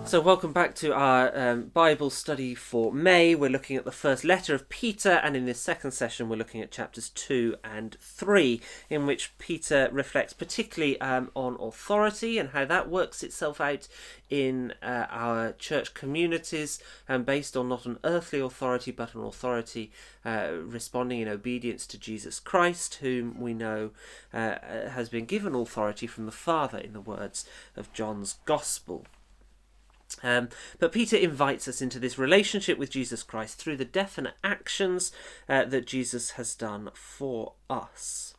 So welcome back to our Bible study for May. We're looking at the first letter of Peter, and in this second session we're looking at chapters 2 and 3, in which Peter reflects particularly on authority and how that works itself out in our church communities, based on not an earthly authority but an authority responding in obedience to Jesus Christ, whom we know has been given authority from the Father in the words of John's Gospel. But Peter invites us into this relationship with Jesus Christ through the definite actions that Jesus has done for us.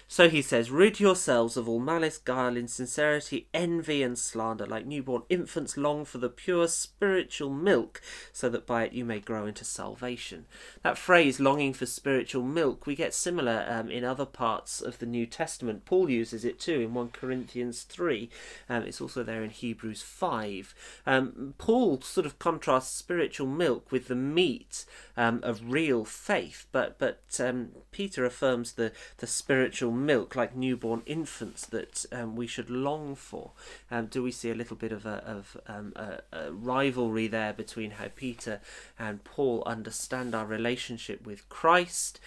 So he says, rid yourselves of all malice, guile, insincerity, envy and slander. Like newborn infants, long for the pure spiritual milk, so that by it you may grow into salvation. That phrase, longing for spiritual milk, we get similar in other parts of the New Testament. Paul uses it too in 1 Corinthians 3. It's also there in Hebrews 5. Paul sort of contrasts spiritual milk with the meat of real faith, but Peter affirms the spiritual milk, like newborn infants, that we should long for. Do we see a little bit of a rivalry there between how Peter and Paul understand our relationship with Christ?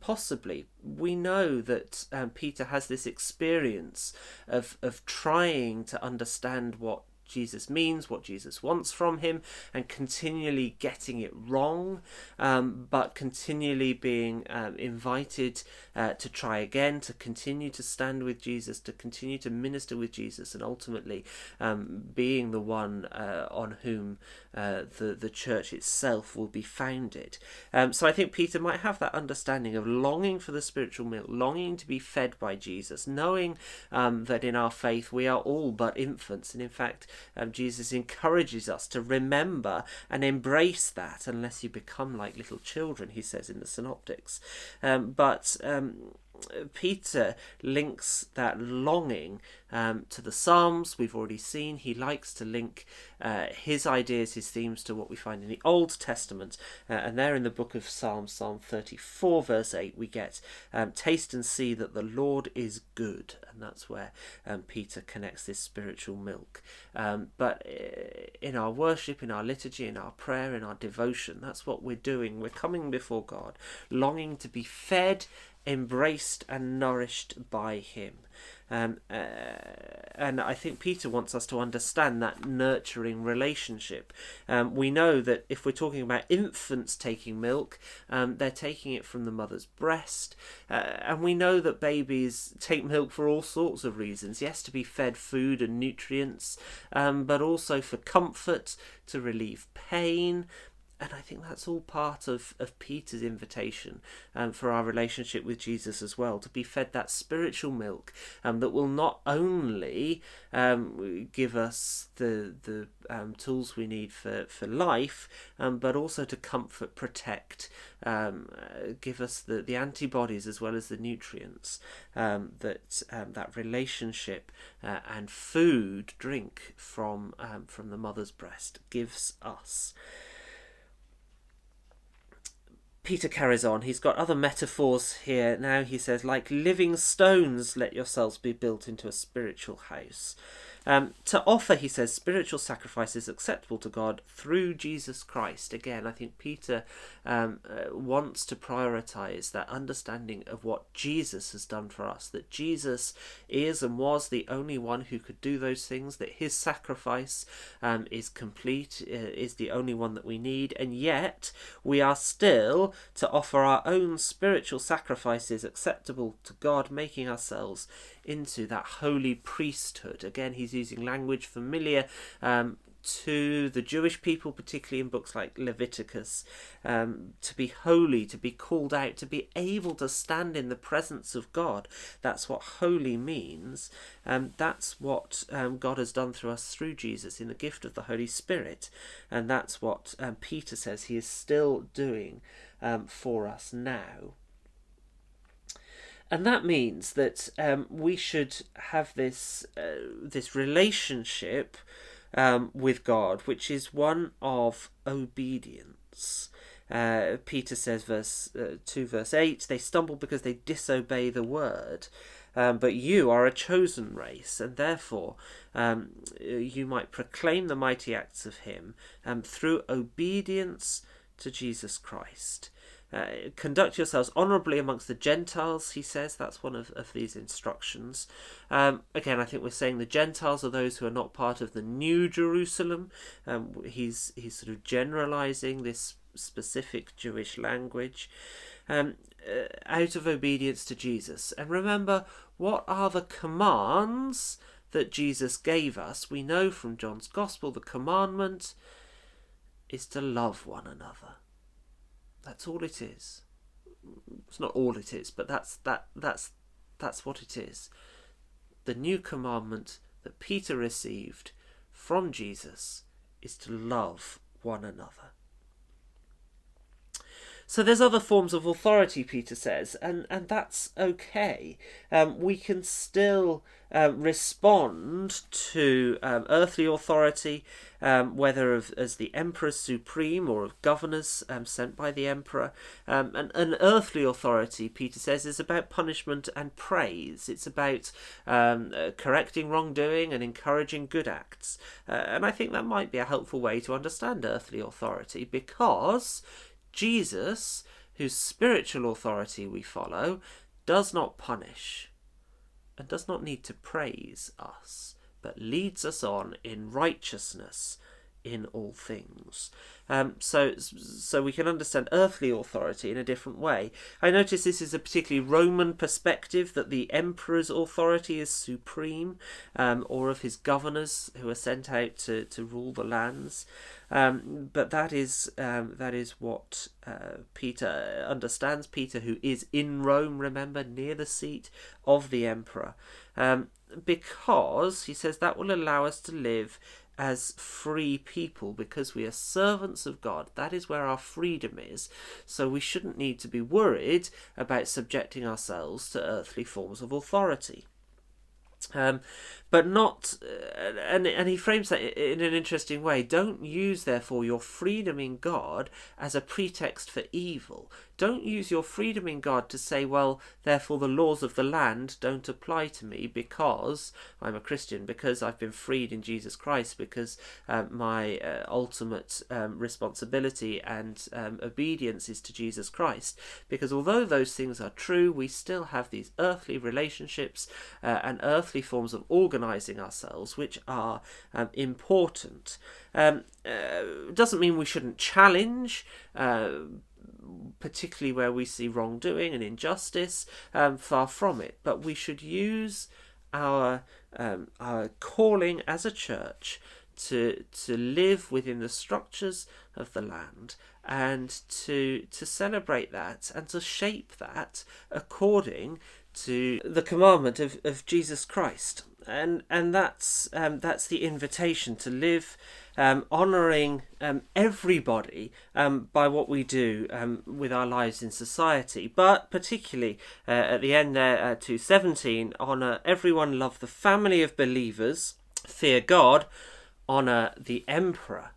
Possibly. We know that Peter has this experience of trying to understand what Jesus means, what Jesus wants from him, and continually getting it wrong, but continually being invited to try again, to continue to stand with Jesus, to continue to minister with Jesus, and ultimately being the one on whom the church itself will be founded. So I think Peter might have that understanding of longing for the spiritual milk, longing to be fed by Jesus, knowing that in our faith we are all but infants, and in fact Jesus encourages us to remember and embrace that, unless you become like little children, he says in the Synoptics. But Peter links that longing to the Psalms. We've already seen he likes to link his ideas, his themes, to what we find in the Old Testament, and there in the book of Psalms, Psalm 34 verse 8, we get taste and see that the Lord is good, and that's where Peter connects this spiritual milk. But in our worship, in our liturgy, in our prayer, in our devotion, that's what we're doing. We're coming before God longing to be fed, embraced and nourished by him. And I think Peter wants us to understand that nurturing relationship. We know that if we're talking about infants taking milk, they're taking it from the mother's breast, and we know that babies take milk for all sorts of reasons. Yes, to be fed food and nutrients, but also for comfort, to relieve pain. And I think that's all part of Peter's invitation for our relationship with Jesus as well, to be fed that spiritual milk that will not only give us the tools we need for life, but also to comfort, protect, give us the antibodies as well as the nutrients that relationship and food, drink from the mother's breast gives us. Peter carries on. He's got other metaphors here. Now he says, like living stones, let yourselves be built into a spiritual house. To offer, he says, spiritual sacrifices acceptable to God through Jesus Christ. Again, I think Peter wants to prioritise that understanding of what Jesus has done for us, that Jesus is and was the only one who could do those things, that his sacrifice is complete, is the only one that we need, and yet we are still to offer our own spiritual sacrifices acceptable to God, making ourselves into that holy priesthood. Again, he's using language familiar to the Jewish people, particularly in books like Leviticus, to be holy, to be called out, to be able to stand in the presence of God. That's what holy means. That's what God has done through us through Jesus in the gift of the Holy Spirit. And that's what Peter says he is still doing for us now. And that means that we should have this relationship with God, which is one of obedience. Peter says, verse 2, verse 8, they stumble because they disobey the word. But you are a chosen race, and therefore you might proclaim the mighty acts of him through obedience to Jesus Christ. Conduct yourselves honourably amongst the Gentiles, he says. That's one of these instructions. Again, I think we're saying the Gentiles are those who are not part of the New Jerusalem. He's sort of generalising this specific Jewish language. Out of obedience to Jesus. And remember, what are the commands that Jesus gave us? We know from John's Gospel the commandment is to love one another. That's all it is. It's not all it is, but that's what it is. The new commandment that Peter received from Jesus is to love one another. So there's other forms of authority, Peter says, and that's okay. We can still respond to earthly authority, whether as the emperor supreme or of governors sent by the emperor. And an earthly authority, Peter says, is about punishment and praise. It's about correcting wrongdoing and encouraging good acts. And I think that might be a helpful way to understand earthly authority, because Jesus, whose spiritual authority we follow, does not punish and does not need to praise us, but leads us on in righteousness in all things. So we can understand earthly authority in a different way. I notice this is a particularly Roman perspective, that the emperor's authority is supreme, or of his governors who are sent out to rule the lands. But that is what Peter understands. Peter, who is in Rome, remember, near the seat of the emperor, because he says that will allow us to live as free people, because we are servants of God. That is where our freedom is. So we shouldn't need to be worried about subjecting ourselves to earthly forms of authority. But not, and he frames that in an interesting way. Don't use, therefore, your freedom in God as a pretext for evil. Don't use your freedom in God to say, well, therefore the laws of the land don't apply to me because I'm a Christian, because I've been freed in Jesus Christ, because my ultimate responsibility and obedience is to Jesus Christ. Because although those things are true, we still have these earthly relationships and earthly forms of organising ourselves which are important. Doesn't mean we shouldn't challenge, particularly where we see wrongdoing and injustice, far from it. But we should use our calling as a church to live within the structures of the land, and to celebrate that and to shape that according to the commandment of Jesus Christ. And that's the invitation to live honouring everybody by what we do with our lives in society, but particularly at the end there, 2:17, honour everyone, love the family of believers, fear God, honour the emperor.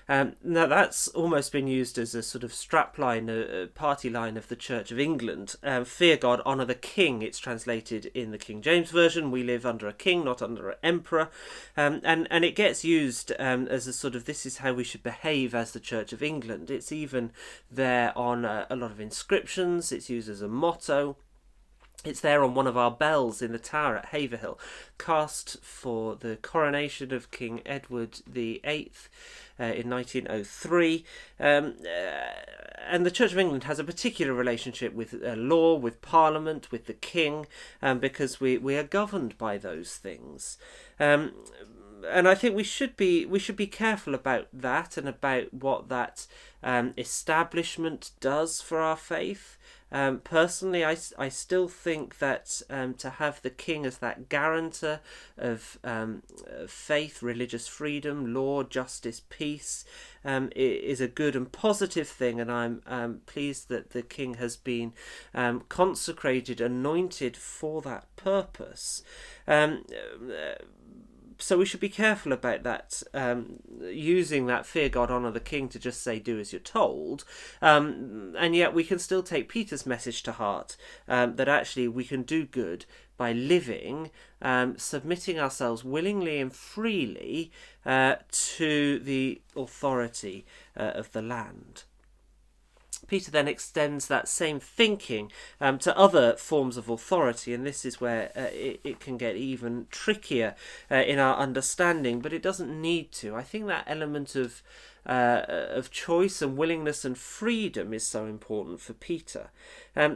Now that's almost been used as a sort of strapline, a party line of the Church of England. Fear God, honour the king. It's translated in the King James Version. We live under a king, not under an emperor. And it gets used as a sort of, this is how we should behave as the Church of England. It's even there on a lot of inscriptions. It's used as a motto. It's there on one of our bells in the tower at Haverhill, cast for the coronation of King Edward VIII in 1903. And the Church of England has a particular relationship with law, with Parliament, with the King, because we are governed by those things. And I think we should be careful about that and about what that establishment does for our faith. Personally, I still think that to have the king as that guarantor of faith, religious freedom, law, justice, peace, is a good and positive thing, and I'm pleased that the king has been So we should be careful about that, using that fear God, honour the king to just say do as you're told, and yet we can still take Peter's message to heart, that actually we can do good by living, submitting ourselves willingly and freely to the authority of the land. Peter then extends that same thinking to other forms of authority, and this is where it can get even trickier in our understanding, but it doesn't need to. I think that element of choice and willingness and freedom is so important for Peter.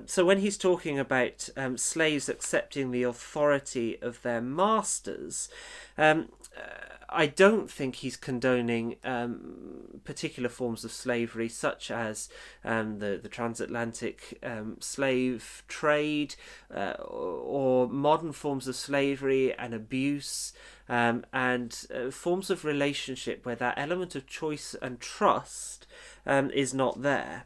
So when he's talking about slaves accepting the authority of their masters, I don't think he's condoning particular forms of slavery, such as the transatlantic slave trade, or modern forms of slavery and abuse, and forms of relationship where that element of choice and trust is not there.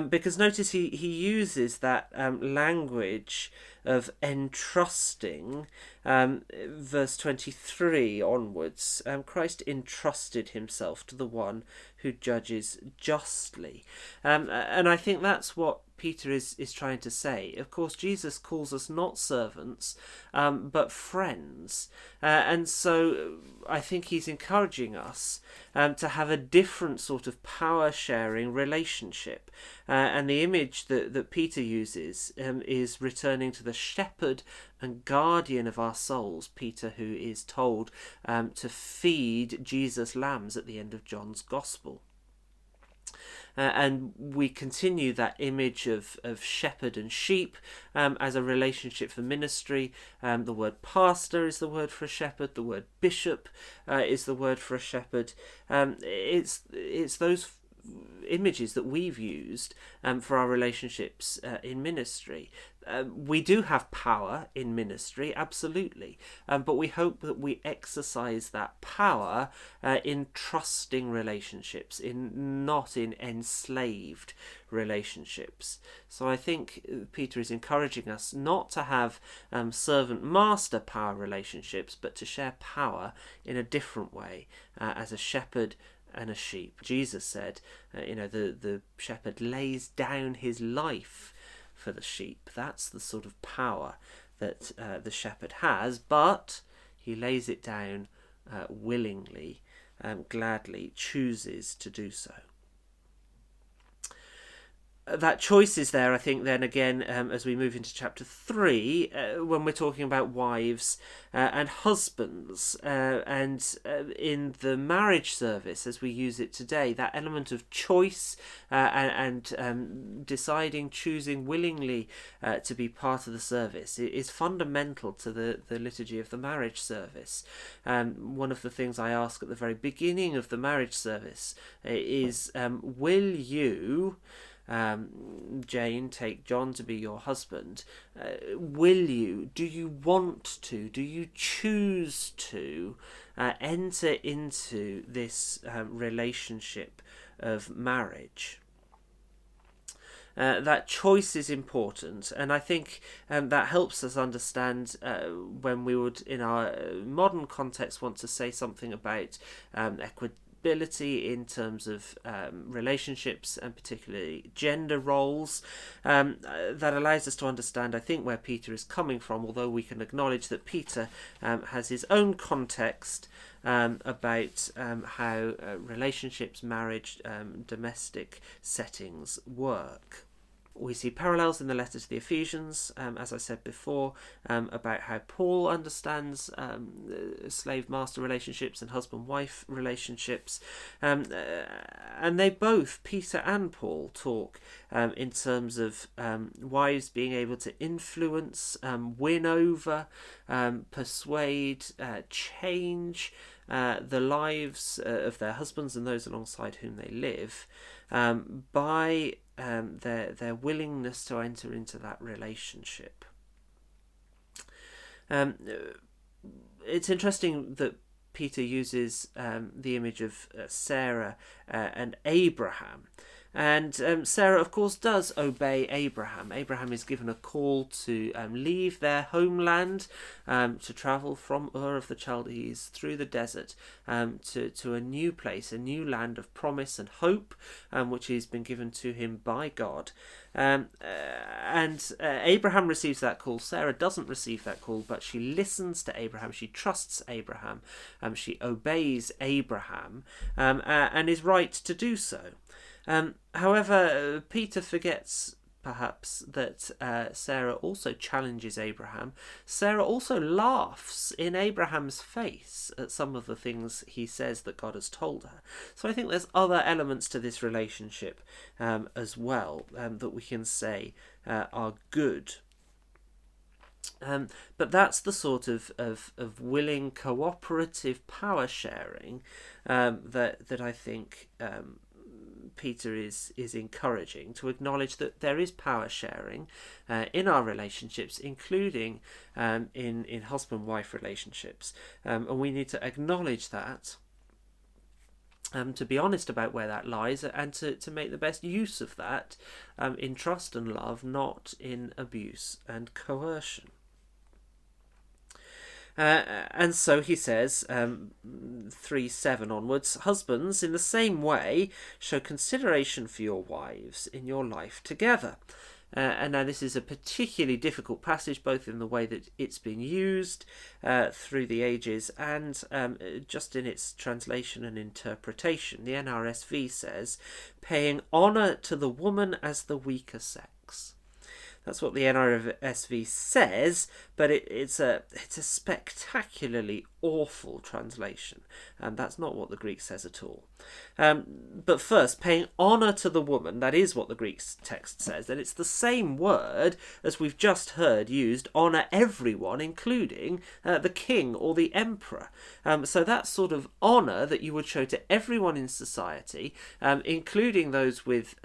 Because notice he uses that language of entrusting, verse 23 onwards. Christ entrusted himself to the one who judges justly. And I think that's what Peter is trying to say. Of course, Jesus calls us not servants, but friends. And so I think he's encouraging us to have a different sort of power-sharing relationship. And the image that Peter uses is returning to the shepherd and guardian of our souls, Peter, who is told to feed Jesus' lambs at the end of John's Gospel. And we continue that image of shepherd and sheep as a relationship for ministry. The word pastor is the word for a shepherd. The word bishop is the word for a shepherd. It's those images that we've used for our relationships in ministry. We do have power in ministry, absolutely, but we hope that we exercise that power in trusting relationships, not in enslaved relationships. So I think Peter is encouraging us not to have servant-master power relationships, but to share power in a different way, as a shepherd and a sheep. Jesus said, the shepherd lays down his life for the sheep. That's the sort of power that the shepherd has, but he lays it down willingly, gladly, chooses to do so. That choice is there, I think, then again, as we move into chapter 3, when we're talking about wives and husbands, and in the marriage service, as we use it today, that element of choice and deciding, choosing willingly to be part of the service is fundamental to the liturgy of the marriage service. One of the things I ask at the very beginning of the marriage service is, will you, Jane, take John to be your husband? Will you? Do you want to? Do you choose to enter into this relationship of marriage? That choice is important, and I think that helps us understand when we would, in our modern context, want to say something about equity in terms of relationships and particularly gender roles. That allows us to understand, I think, where Peter is coming from, although we can acknowledge that Peter has his own context about how relationships, marriage, domestic settings work. We see parallels in the letter to the Ephesians, as I said before, about how Paul understands slave-master relationships and husband-wife relationships. And they both, Peter and Paul, talk in terms of wives being able to influence, win over, persuade, change the lives of their husbands and those alongside whom they live by their willingness to enter into that relationship. It's interesting that Peter uses the image of Sarah and Abraham, And Sarah, of course, does obey Abraham. Abraham is given a call to leave their homeland, to travel from Ur of the Chaldees through the desert to a new place, a new land of promise and hope, which has been given to him by God. And Abraham receives that call. Sarah doesn't receive that call, but she listens to Abraham. She trusts Abraham. She obeys Abraham, and is right to do so. However, Peter forgets perhaps that Sarah also challenges Abraham. Sarah also laughs in Abraham's face at some of the things he says that God has told her. So I think there's other elements to this relationship as well that we can say are good. But that's the sort of willing cooperative power sharing that I think Peter is encouraging, to acknowledge that there is power sharing in our relationships, including in husband-wife relationships, and we need to acknowledge that, to be honest about where that lies, and to make the best use of that in trust and love, not in abuse and coercion. And so he says, 3:7 onwards, husbands, in the same way, show consideration for your wives in your life together. And now this is a particularly difficult passage, both in the way that it's been used through the ages and just in its translation and interpretation. The NRSV says, paying honour to the woman as the weaker sex. That's what the NRSV says, but it's a spectacularly awful translation, and that's not what the Greek says at all. But first, paying honour to the woman, that is what the Greek text says, and it's the same word as we've just heard used, honour everyone, including the king or the emperor. So that sort of honour that you would show to everyone in society, including those with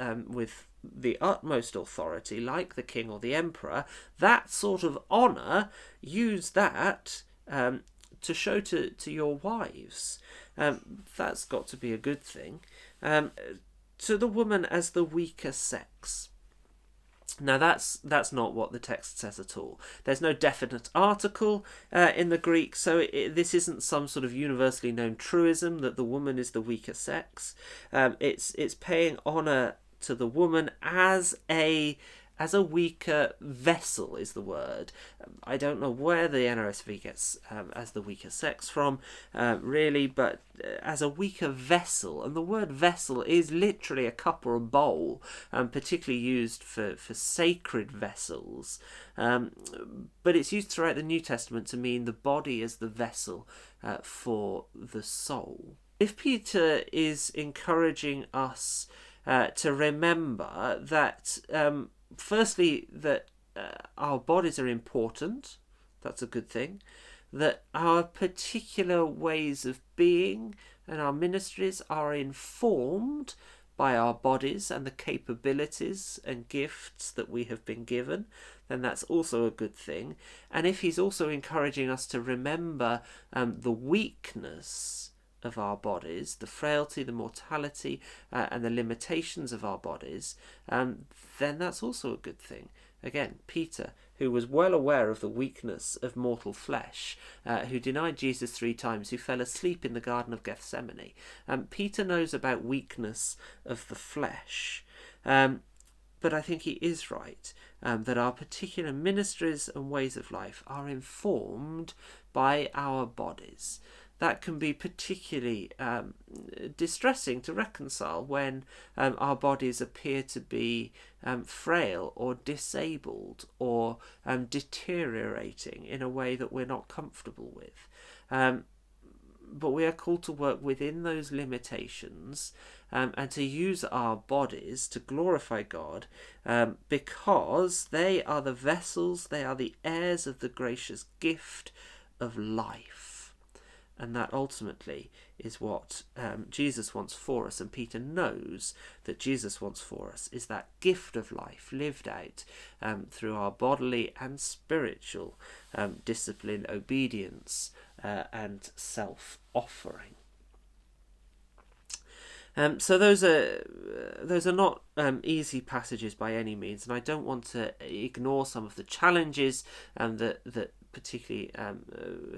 the utmost authority, like the king or the emperor, that sort of honour, use that to show to your wives. That's got to be a good thing. To the woman as the weaker sex. Now that's not what the text says at all. There's no definite article in the Greek, so this isn't some sort of universally known truism that the woman is the weaker sex. It's paying honour to the woman as a weaker vessel is the word. I don't know where the NRSV gets as the weaker sex from, really, but as a weaker vessel. And the word vessel is literally a cup or a bowl, particularly used for sacred vessels. But it's used throughout the New Testament to mean the body as the vessel for the soul. If Peter is encouraging us to remember that, firstly, that our bodies are important, that's a good thing, that our particular ways of being and our ministries are informed by our bodies and the capabilities and gifts that we have been given, then that's also a good thing. And if he's also encouraging us to remember the weakness of our bodies, the frailty, the mortality, and the limitations of our bodies, then that's also a good thing. Again, Peter, who was well aware of the weakness of mortal flesh, who denied Jesus 3 times, who fell asleep in the Garden of Gethsemane. Peter knows about weakness of the flesh. But I think he is right, that our particular ministries and ways of life are informed by our bodies. That can be particularly distressing to reconcile when our bodies appear to be frail or disabled or deteriorating in a way that we're not comfortable with. But we are called to work within those limitations and to use our bodies to glorify God, because they are the vessels, they are the heirs of the gracious gift of life. And that ultimately is what Jesus wants for us. And Peter knows that Jesus wants for us is that gift of life lived out through our bodily and spiritual discipline, obedience, and self-offering. So those are not easy passages by any means, and I don't want to ignore some of the challenges that particularly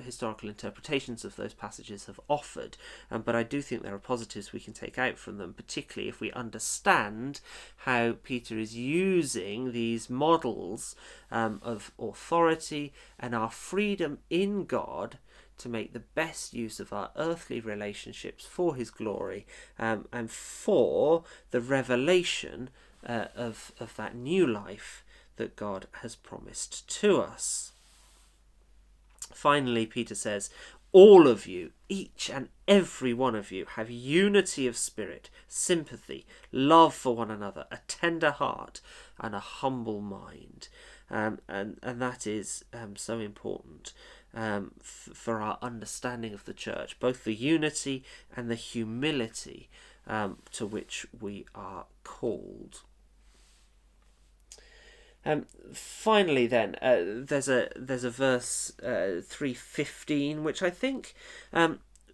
historical interpretations of those passages have offered. But I do think there are positives we can take out from them, particularly if we understand how Peter is using these models of authority and our freedom in God to make the best use of our earthly relationships for his glory, and for the revelation of that new life that God has promised to us. Finally, Peter says, all of you, each and every one of you, have unity of spirit, sympathy, love for one another, a tender heart, and a humble mind. And that is so important for our understanding of the church, both the unity and the humility to which we are called. Finally, then, there's a verse 3:15, which I think,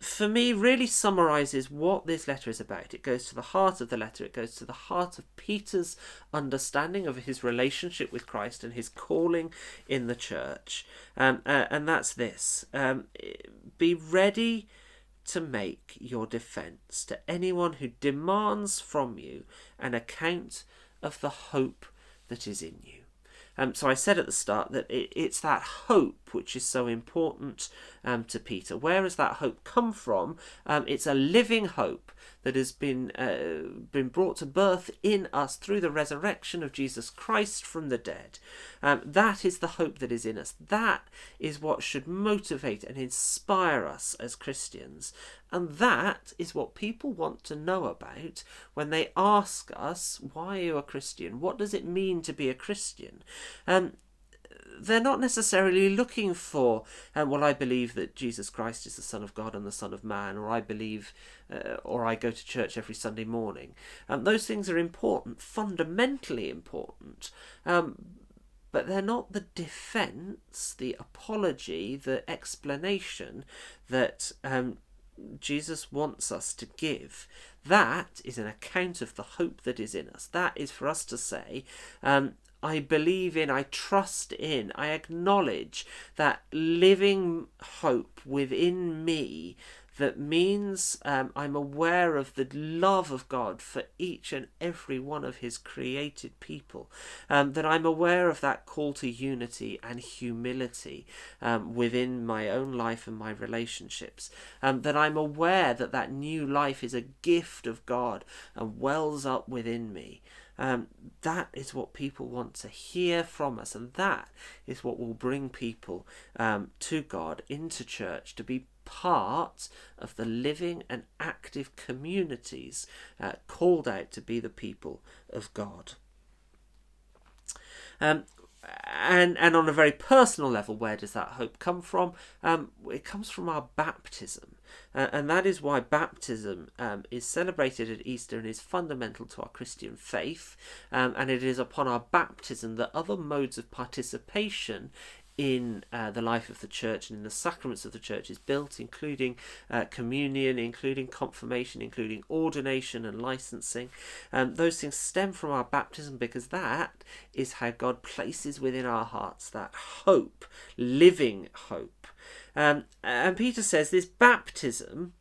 for me, really summarises what this letter is about. It goes to the heart of the letter. It goes to the heart of Peter's understanding of his relationship with Christ and his calling in the church. And that's this: be ready to make your defence to anyone who demands from you an account of the hope that is in you. So I said at the start that it's that hope which is so important to Peter. Where has that hope come from? It's a living hope that has been brought to birth in us through the resurrection of Jesus Christ from the dead. That is the hope that is in us. That is what should motivate and inspire us as Christians. And that is what people want to know about when they ask us, why are you a Christian? What does it mean to be a Christian? They're not necessarily looking for, well, I believe that Jesus Christ is the Son of God and the Son of Man, or I believe, or I go to church every Sunday morning. Those things are important, fundamentally important, but they're not the defence, the apology, the explanation that Jesus wants us to give. That is an account of the hope that is in us. That is for us to say, I believe in, I trust in, I acknowledge that living hope within me that means I'm aware of the love of God for each and every one of his created people, that I'm aware of that call to unity and humility within my own life and my relationships, that I'm aware that that new life is a gift of God and wells up within me. That is what people want to hear from us, and that is what will bring people to God, into church, to be part of the living and active communities called out to be the people of God. And on a very personal level, where does that hope come from? It comes from our baptism. And that is why baptism is celebrated at Easter and is fundamental to our Christian faith. And it is upon our baptism that other modes of participation in the life of the church and in the sacraments of the church is built, including communion, including confirmation, including ordination and licensing. Those things stem from our baptism, because that is how God places within our hearts that hope, living hope. And Peter says this baptism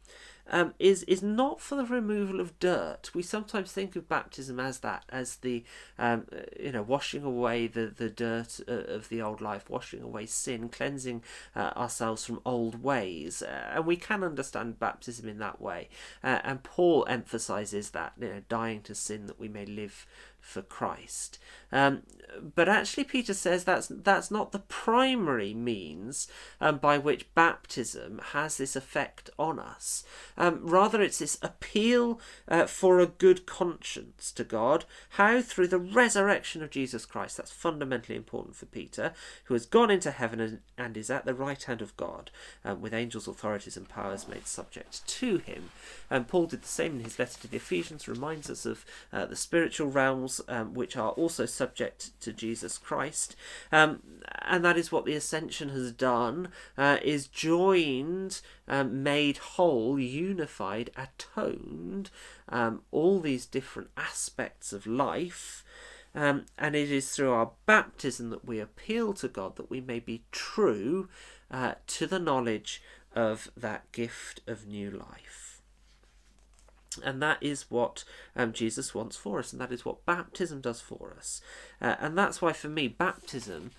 is not for the removal of dirt. We sometimes think of baptism as that, as the washing away the dirt of the old life, washing away sin, cleansing ourselves from old ways, and we can understand baptism in that way. And Paul emphasizes that, dying to sin that we may live for Christ. But actually Peter says that's not the primary means by which baptism has this effect on us. Rather, it's this appeal for a good conscience to God. How? Through the resurrection of Jesus Christ. That's fundamentally important for Peter, who has gone into heaven and is at the right hand of God, with angels, authorities and powers made subject to him. And Paul did the same in his letter to the Ephesians, reminds us of the spiritual realms souls which are also subject to Jesus Christ. And that is what the Ascension has done, is joined, made whole, unified, atoned, all these different aspects of life. And it is through our baptism that we appeal to God that we may be true to the knowledge of that gift of new life. And that is what Jesus wants for us, and that is what baptism does for us. And that's why, for me, baptism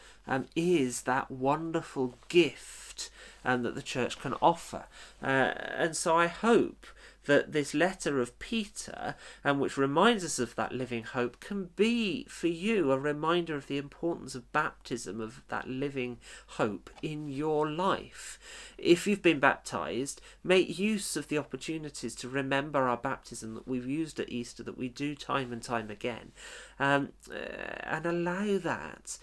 is that wonderful gift that the church can offer. And so I hope that this letter of Peter, which reminds us of that living hope, can be for you a reminder of the importance of baptism, of that living hope in your life. If you've been baptised, make use of the opportunities to remember our baptism that we've used at Easter, that we do time and time again, and allow that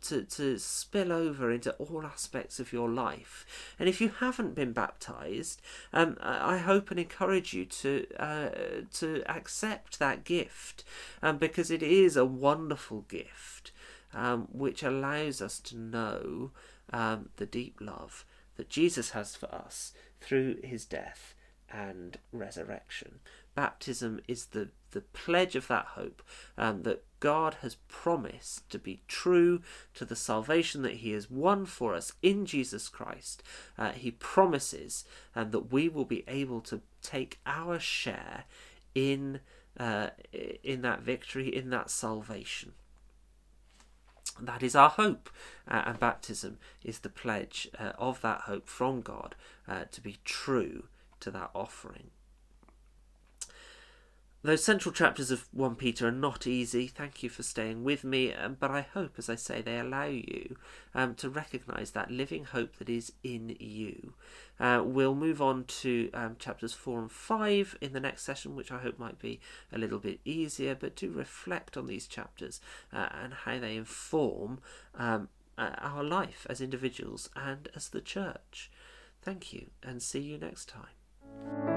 to spill over into all aspects of your life. And if you haven't been baptised, I hope and encourage you to accept that gift, because it is a wonderful gift which allows us to know the deep love that Jesus has for us through his death and resurrection. Baptism is the pledge of that hope, that God has promised to be true to the salvation that he has won for us in Jesus Christ. He promises that we will be able to take our share in that victory, in that salvation. That is our hope, and baptism is the pledge of that hope from God to be true to that offering. Those central chapters of 1 Peter are not easy. Thank you for staying with me, but I hope, as I say, they allow you to recognise that living hope that is in you. We'll move on to chapters 4 and 5 in the next session, which I hope might be a little bit easier, but do reflect on these chapters and how they inform our life as individuals and as the church. Thank you, and see you next time.